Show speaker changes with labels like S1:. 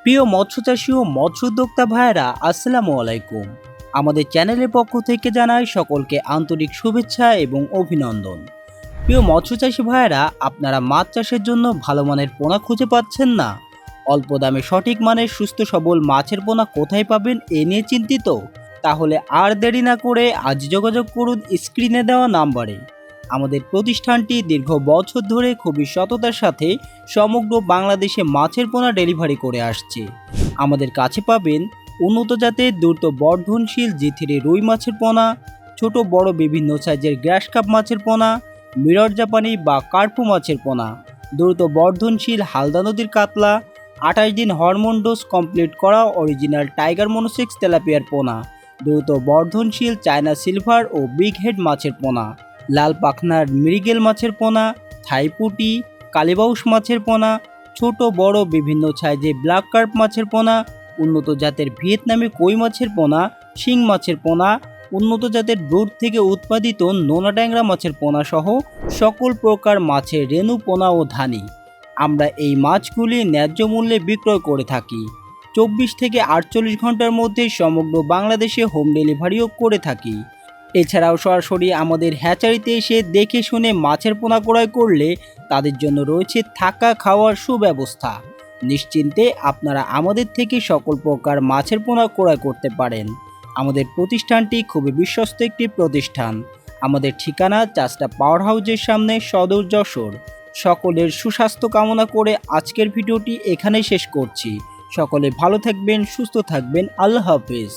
S1: প্রিয় মৎস্যচাষী ও মৎস্য উদ্যোক্তা ভাইয়েরা, আসসালামু আলাইকুম। আমাদের চ্যানেলের পক্ষ থেকে জানাই সকলকে আন্তরিক শুভেচ্ছা এবং অভিনন্দন। প্রিয় মৎস্যচাষী ভাইয়েরা, আপনারা মাছ চাষের জন্য ভালো মানের পোনা খুঁজে পাচ্ছেন না? অল্প দামে সঠিক মানের সুস্থ সবল মাছের পোনা কোথায় পাবেন এ নিয়ে চিন্তিত? তাহলে আর দেরি না করে আজ যোগাযোগ করুন স্ক্রিনে দেওয়া নাম্বারে। আমাদের প্রতিষ্ঠানটি দীর্ঘ বছর ধরে খুবই সততার সাথে সমগ্র বাংলাদেশে মাছের পোনা ডেলিভারি করে আসছে। আমাদের কাছে পাবেন উন্নত জাতের দ্রুত বর্ধনশীল জি3 রুই মাছের পোনা, ছোট বড় বিভিন্ন সাইজের গ্রাস কাপ মাছের পোনা, মিরর জাপানি বা কার্পু মাছের পোনা, দ্রুত বর্ধনশীল হালদা নদীর কাতলা, 28 দিন হরমোন ডোজ কমপ্লিট করা অরিজিনাল টাইগার মনোসেক্স তেলাপিয়ার পোনা, দ্রুত বর্ধনশীল চায়না সিলভার ও বিগ হেড মাছের পোনা, লাল পাখনার মৃগেল মাছের পোনা, থাইপুটি, কালিবাউস মাছের পোনা, ছোট বড় বিভিন্ন সাইজে ব্ল্যাক কার্প মাছের পোনা, উন্নত জাতের ভিয়েতনামি কই মাছের পোনা, শিং মাছের পোনা, উন্নত জাতের ব্রুড থেকে উৎপাদিত নোনা ট্যাংরা মাছের পোনা সহ সকল প্রকার মাছের রেণু পোনা ও ধানি। আমরা এই মাছগুলি ন্যায্য মূল্যে বিক্রয় করে থাকি। 24 থেকে 48 ঘন্টার মধ্যে সমগ্র বাংলাদেশে হোম ডেলিভারিও করে থাকি। এছাড়াও সরাসরি আমাদের হ্যাচারিতে এসে দেখে শুনে মাছের পোনা ক্রয় করলে তাদের জন্য রয়েছে থাকা খাওয়ার সুব্যবস্থা। নিশ্চিন্তে আপনারা আমাদের থেকে সকল প্রকার মাছের পোনা ক্রয় করতে পারেন। আমাদের প্রতিষ্ঠানটি খুবই বিশ্বস্ত একটি প্রতিষ্ঠান। আমাদের ঠিকানা চাষটা পাওয়ার হাউসের সামনে, সদর, যশোর। সকলের সুস্বাস্থ্য কামনা করে আজকের ভিডিওটি এখানেই শেষ করছি। সকলে ভালো থাকবেন, সুস্থ থাকবেন। আল্লাহ হাফেজ।